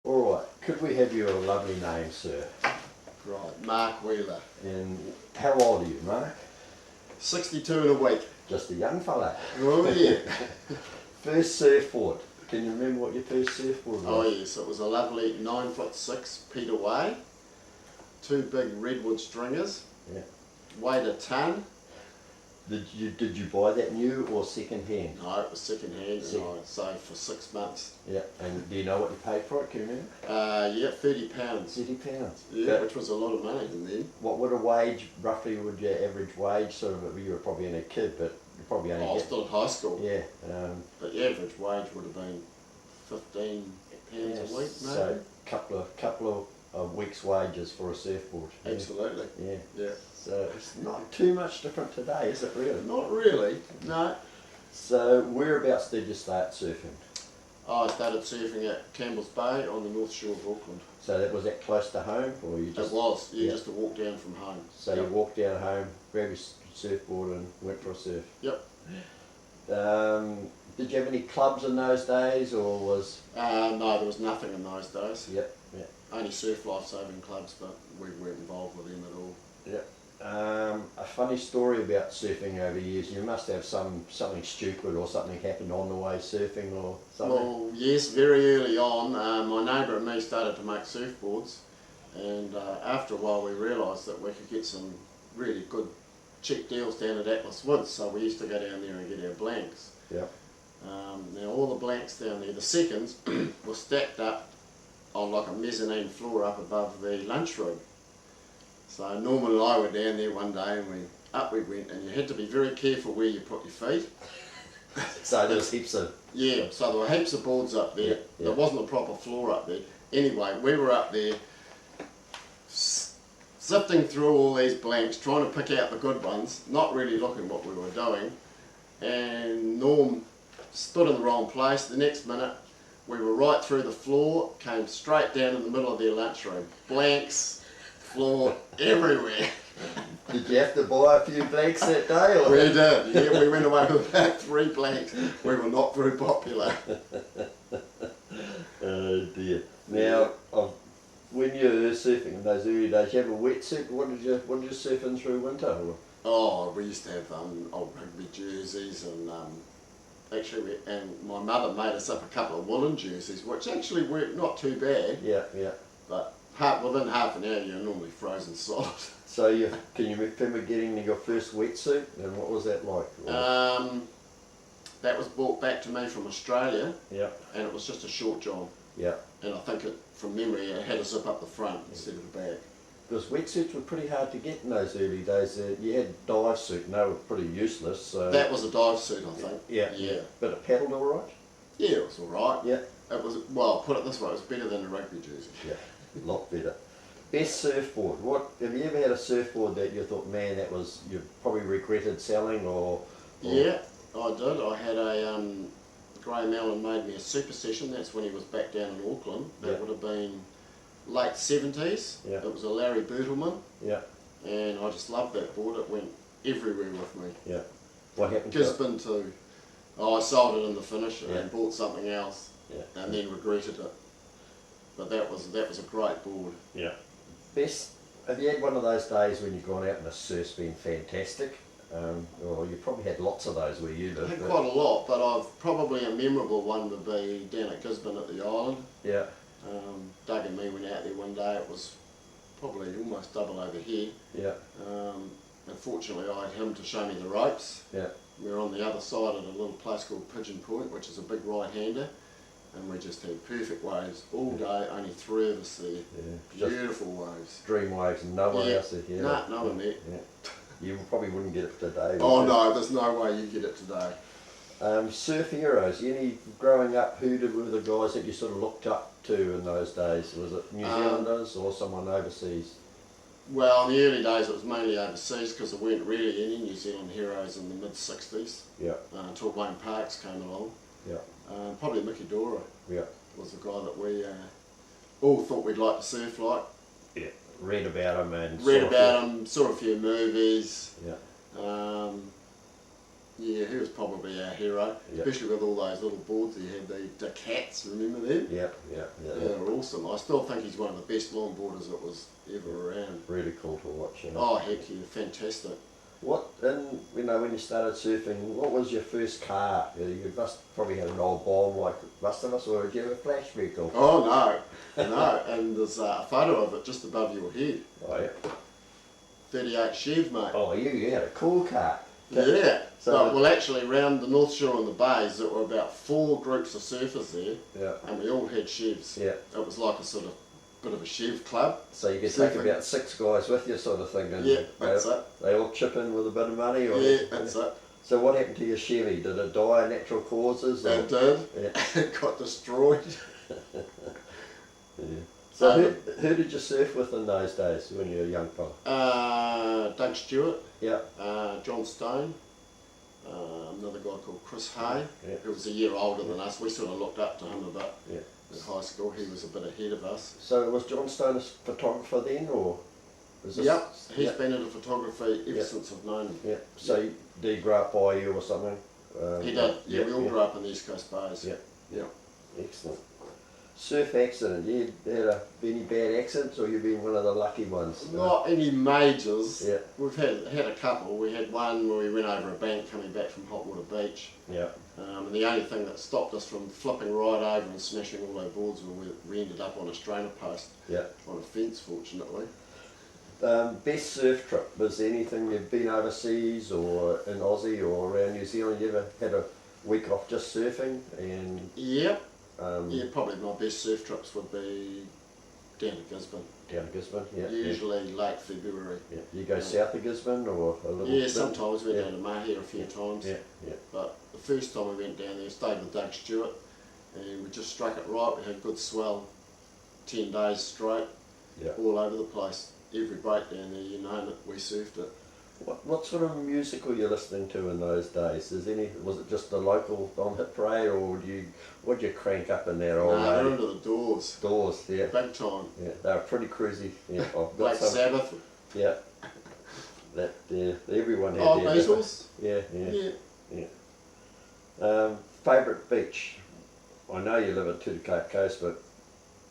All right, could we have your lovely name, sir? Right, Mark Wheeler. And how old are you, Mark? 62 in a week. Just a young fella. Oh yeah. First surfboard. Can you remember what your first surfboard was? Oh yes, it was a lovely 9'6" Peter Way. Two big redwood stringers. Yeah. Weighed a ton. Did you buy that new or second hand? No, it was second hand, and I saved for 6 months. Yeah. And do you know what you paid for it? Can you remember? Yeah, £30. £30. Yeah, But which was a lot of money then. what would a wage, roughly, would your average wage sort of? You were probably only a kid, but you probably only I was get. still at high school. Yeah. But the average wage would have been £15 a week, maybe. So couple of weeks' wages for a surfboard. Yeah. Absolutely. Yeah. Yeah. So it's not too much different today, is it really? Not really. No. So whereabouts did you start surfing? I started surfing at Campbell's Bay on the north shore of Auckland. So that was that close to home, or you just? It was, yeah, Yeah. just a walk down from home. So you walked down home, grabbed your surfboard, and went for a surf. Yep. Did you have any clubs in those days, or was? No, there was nothing in those days. Yep. Yep. Only surf lifesaving clubs, but we weren't involved with them at all. Yep. A funny story about surfing over the years. You must have something stupid or something happened on the way surfing or something. Well, yes, very early on, my neighbour and me started to make surfboards, and after a while we realised that we could get some really good cheap deals down at Atlas Woods, so we used to go down there and get our blanks. Yep. Now all the blanks down there, the seconds, were stacked up on like a mezzanine floor up above the lunchroom. So Norman and I were down there one day, and we went, and you had to be very careful where you put your feet. So there was heaps of. Yeah, so there were heaps of boards up there. Yeah, yeah. There wasn't a proper floor up there. Anyway, we were up there sifting through all these blanks, trying to pick out the good ones, not really looking what we were doing. And Norm stood in the wrong place. The next minute, we were right through the floor, came straight down in the middle of their lunchroom. Blanks, floor, everywhere. Did you have to buy a few blanks that day? Or? We did, yeah, we went away with about 3 blanks. We were not very popular. Oh dear. Now, when you were surfing in those early days, you have a wetsuit. What did you surf in through winter? Or? Oh, we used to have old rugby jerseys, and actually, and my mother made us up a couple of woolen jerseys, which actually worked not too bad. Yeah, yeah. But within half an hour, you're normally frozen solid. So can you remember getting your first wetsuit, and what was that like? That was brought back to me from Australia, Yeah. and it was just a short john. Yeah. And I think from memory, it had a zip up the front instead of the back. Because wetsuits were pretty hard to get in those early days. You had dive suit, and they were pretty useless. So. That was a dive suit, I think. Yeah. Yeah. But it paddled all right. Yeah, it was all right. Yeah. It was, well, put it this way, it was better than a rugby jersey. Yeah. A lot better. Best surfboard. What have you ever had a surfboard that you thought, man, that was you probably regretted selling or? Yeah, I did. I had a Graham Allen made me a super session. That's when he was back down in Auckland. That Yeah. would have been late 70s. Yeah. It was a Larry Bertelmann, Yeah. and I just loved that board. It went everywhere with me. Yeah. What happened to it? Gisborne too. Oh, I sold it in the finish Yeah. and bought something else, Yeah. and then regretted it. But that was a great board. Yeah. Best. Have you had one of those days when you've gone out and the surf's been fantastic? Well, you probably had lots of those where you I live. had but- quite a lot, but I've probably a memorable one would be down at Gisborne at the island. Yeah. Doug and me went out there one day. It was probably almost double over here. Yeah. Unfortunately, I had him to show me the ropes. Yeah. We were on the other side at a little place called Pigeon Point, which is a big right-hander, and we just had perfect waves all day. Only 3 of us there. Yeah. Beautiful waves. Dream waves, and no one Yeah. else is here. No one there. Yeah. You probably wouldn't get it today. would Oh you? no, there's no way you get it today. Surf heroes. Any growing up? Who were the guys that you sort of looked up to in those days? Was it New Zealanders or someone overseas? Well, in the early days it was mainly overseas because there weren't really any New Zealand heroes in the mid-60s Yeah. until Wayne Parks came along. Yeah. Probably Mickey Dora Yeah. was the guy that we all thought we'd like to surf like. Yeah. Read about them and Read about him, saw a few movies. Yeah. Yeah, he was probably our hero, Yep. especially with all those little boards he had, the cats, remember them? Yeah. Yeah, they were awesome. I still think he's one of the best longboarders that was ever around. Really cool to watch. You know. Oh, heck yeah, fantastic. What, and when you started surfing, what was your first car? You must probably had an old bomb like most of us, or did you have a flash vehicle? Oh, no, and there's a photo of it just above your head. Oh, yeah. 38 Chev, mate. Oh, you had a cool car. Yeah. So- Well, actually, round the North Shore and the bays, there were about 4 groups of surfers there, Yeah. and we all had Chevs. Yeah. It was like a sort of bit of a Chev club. So you could take Surfing. about 6 guys with you, sort of thing. And Yeah, that's it. they all chip in with a bit of money, or Yeah, that's it. So what happened to your Chevy? Did it die of natural causes? Or? It did. Yeah. It got destroyed. Yeah. So who did you surf with in those days when you were a young fella? Doug Stewart, Yeah. John Stone, another guy called Chris Hay, Yeah. who was a year older than us. We sort of looked up to him a bit Yeah. in high school. He was a bit ahead of us. So was John Stone a photographer then, or was this? Yep, he's Yeah. been into photography ever Yeah. since I've known him. Yeah. So did he grow up by you or something? He did. Yeah, we all grew up in the East Coast Bays. Yeah. Yeah. Excellent. Surf accident. You had any bad accidents, or you been one of the lucky ones? Not any majors. Yeah. We've had a couple. We had one where we went over a bank coming back from Hotwater Beach. Yeah. And the only thing that stopped us from flipping right over and smashing all our boards was we ended up on a strainer post Yeah. on a fence, fortunately. Best surf trip, was there anything you've been overseas or in Aussie or around New Zealand, you ever had a week off just surfing? And Yep. Yeah, probably my best surf trips would be down to Gisborne. down to Gisborne, yeah. Usually late February. Yeah. You go south of Gisborne or a little Yeah, bit? sometimes we went Yeah. down to Mahia a few times. Yeah, yeah. But the first time we went down there, stayed with Doug Stewart, and we just struck it right. We had good swell, 10 days straight, Yeah. all over the place. Every break down there, you name it, we surfed it. What sort of music were you listening to in those days? Was it just the local on hit parade, or what'd you crank up in there old Nah, they're lady? into the doors, Doors, yeah. big time. Yeah, they were pretty cruisy. Yeah, I've got Black some. Sabbath. Yeah. That everyone had Oh, their Beatles. Yeah, yeah. Yeah. Favourite beach? I know you live at Tutukai Coast, but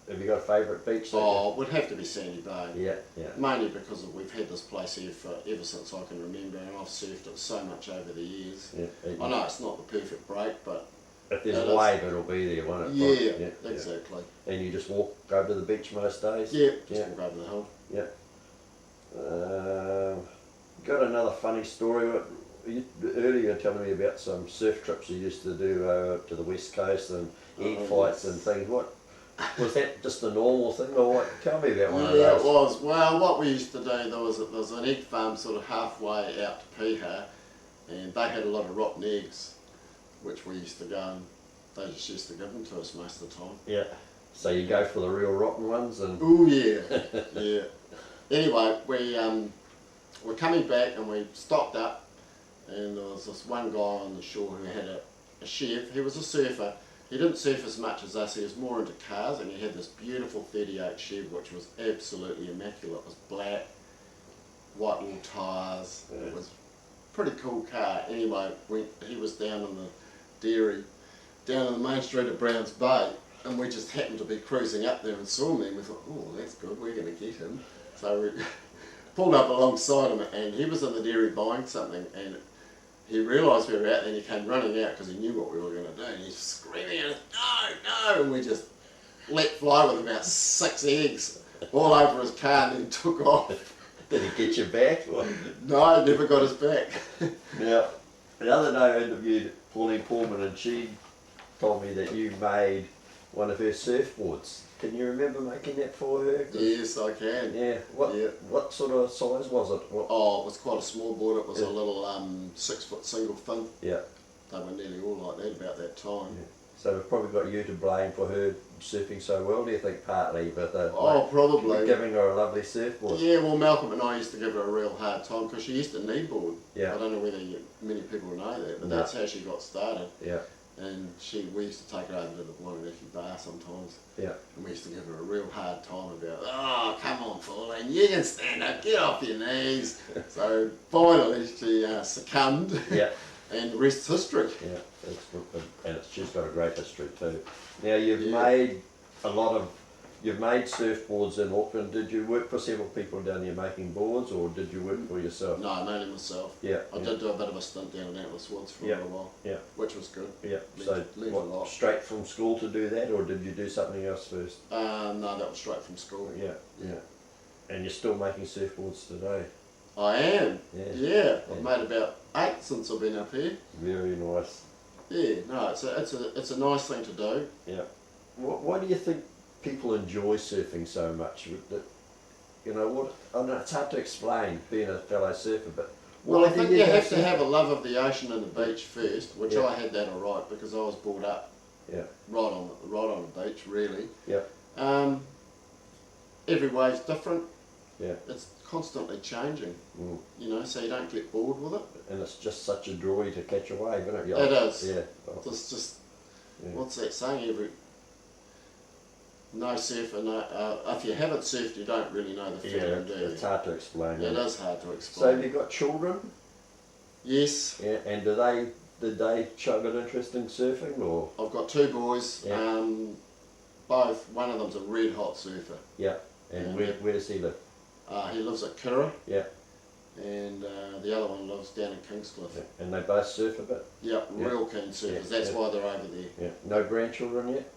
have you got a favourite beach? Oh, it would have to be Sandy Bay. Yeah, yeah. Mainly because we've had this place here for ever since I can remember, and I've surfed it so much over the years. Yeah. I know it's not the perfect break, but If there's it a is. wave, it'll be there, won't it? yeah, exactly. And you just walk over to the beach most days? Yeah, just Yeah. walk over the hill. Yeah. Got another funny story. Earlier you were telling me about some surf trips you used to do to the west coast and egg fights and things. What was that? Just a normal thing, or what? Tell me about one of Yeah, those. it was. Well, what we used to do, there was an egg farm sort of halfway out to Piha, and they had a lot of rotten eggs, which we used to go and they just used to give them to us most of the time. Yeah. So you go for the real rotten ones and. Oh yeah, yeah. Anyway, we were coming back and we stopped up, and there was this one guy on the shore who had a Chev. He was a surfer. He didn't surf as much as us. He was more into cars, and he had this beautiful 38 Chev, which was absolutely immaculate. It was black, white little tyres. It was a pretty cool car. Anyway, he was down in the dairy, down on the main street of Browns Bay, and we just happened to be cruising up there and saw him, and we thought, oh, that's good, we're going to get him. So we pulled up alongside him, and he was in the dairy buying something, and he realised we were out there, and he came running out because he knew what we were going to do, and he's screaming at us, no, no, and we just let fly with about 6 eggs all over his car and then took off. Did he get you back? Or? No, he never got us back. Now, the other day I interviewed Pauline Pullman, and she told me that you made one of her surfboards. Can you remember making that for her? Yes, I can. Yeah. Yeah. What sort of size was it? What? Oh, it was quite a small board. It was Yeah. a little 6-foot single fin. Yeah. They were nearly all like that about that time. Yeah. So we've probably got you to blame for her surfing so well, do you think, partly, but Oh, probably. giving her a lovely surfboard. Yeah, well, Malcolm and I used to give her a real hard time because she used to kneeboard. Yeah. I don't know whether many people know that, but No. that's how she got started. Yeah. And we used to take her over to the Wanganiki Bar sometimes, Yeah. and we used to give her a real hard time about, oh, come on, Pauline, you can stand up, get off your knees. So finally she succumbed. Yeah. and the rest's history. Yeah, she's got a great history too. Now you've Yeah. made you've made surfboards in Auckland. Did you work for several people down here making boards, or did you work for yourself? No, mainly myself. Yeah, I did do a bit of a stint down in Atlas Woods for a Yeah. little while, Yeah, which was good. yeah. Learned a So lot. straight from school to do that, or did you do something else first? No, that was straight from school. Yeah, yeah. And you're still making surfboards today. I am. Yeah. Yeah, I've Yeah. made about 8 since I've been up here. Very nice. Yeah, no, it's a nice thing to do. Yeah. Why do you think people enjoy surfing so much? You know what? I know it's hard to explain being a fellow surfer, but Well, why I do think you have to surf? have a love of the ocean and the beach first, which Yeah. I had that alright because I was brought up Yeah. right on the beach, really. Yeah. Every wave's different. Yeah. It's constantly changing, Mm. you know, so you don't get bored with it. And it's just such a joy to catch a wave, isn't it? It is. Yeah. It's just, Yeah. what's that saying? No surfer, if you haven't surfed, you don't really know the Yeah, feeling, do you? it's hard to explain. It isn't is hard to So explain. have you got children? Yes, Yeah. And did they show good interest in surfing, or? I've got 2 boys. Yeah. Both. One of them's a red hot surfer. Yeah. And Yeah. where does he live? He lives at Kira, Yeah. and the other one lives down in Kingscliff. Yeah. And they both surf a bit. Yep, Yeah. real keen surfers. Yeah, That's yeah. why they're over there. Yeah. No grandchildren yet?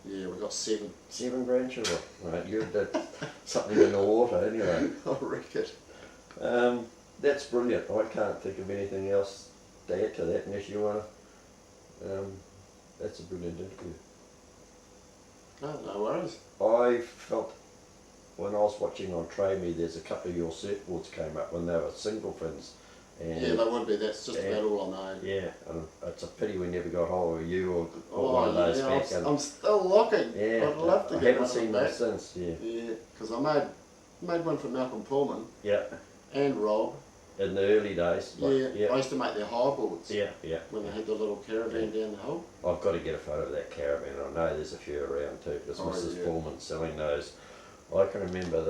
Yeah, we've got 7. 7 grandchildren. Right. You did something in the water anyway. I reckon. That's brilliant. I can't think of anything else to add to that unless you want to. That's a brilliant interview. No worries. I felt when I was watching on Trade Me, there's a couple of your surfboards came up when they were single fins. And Yeah, they would be. That's just about all I know. yeah, and it's a pity we never got hold of you or one of those yeah, back. I'm still looking. Yeah, I'd love to I get haven't one seen of them them back. since. Yeah, Yeah, because I made one for Malcolm Pullman yeah, and Rob. in the early days. Yeah, I yeah, used to make their high boards yeah, yeah. when they had the little caravan down the hill. I've got to get a photo of that caravan. I know there's a few around too, because Oh, Mrs. yeah. Pullman selling those. I can remember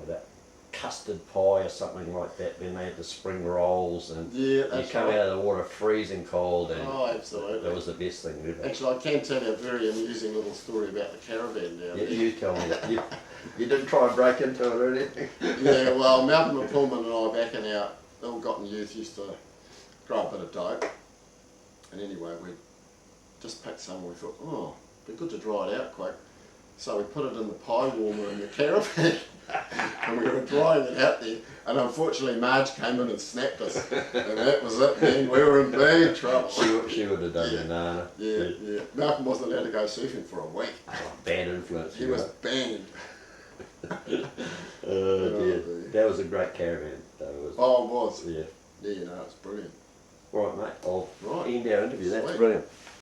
that custard pie or something like that. Then they had the spring rolls, and Yeah, you that's come right. out of the water freezing cold, and Oh, absolutely. that was the best thing ever. Actually, I can tell you a very amusing little story about the caravan down Yeah, there. you tell me. You didn't try and break into it or anything? Yeah, well, Malcolm and Pullman and I back in our ill-gotten youth used to grow a bit of dope. And anyway, we just picked some and we thought, oh, it'd be good to dry it out quick. So we put it in the pie warmer in the caravan and we were drying it out there. And unfortunately Marge came in and snapped us. And that was it, man. We were in big trouble. She would have done your nana. Yeah. Malcolm wasn't allowed to go surfing for a week. Bad influence. He was banned. Oh dear. dear. That was a great caravan. That was. Oh, it was. Yeah. Yeah, it's brilliant. All right, mate. I'll Right. end our interview. That's Sweet. brilliant.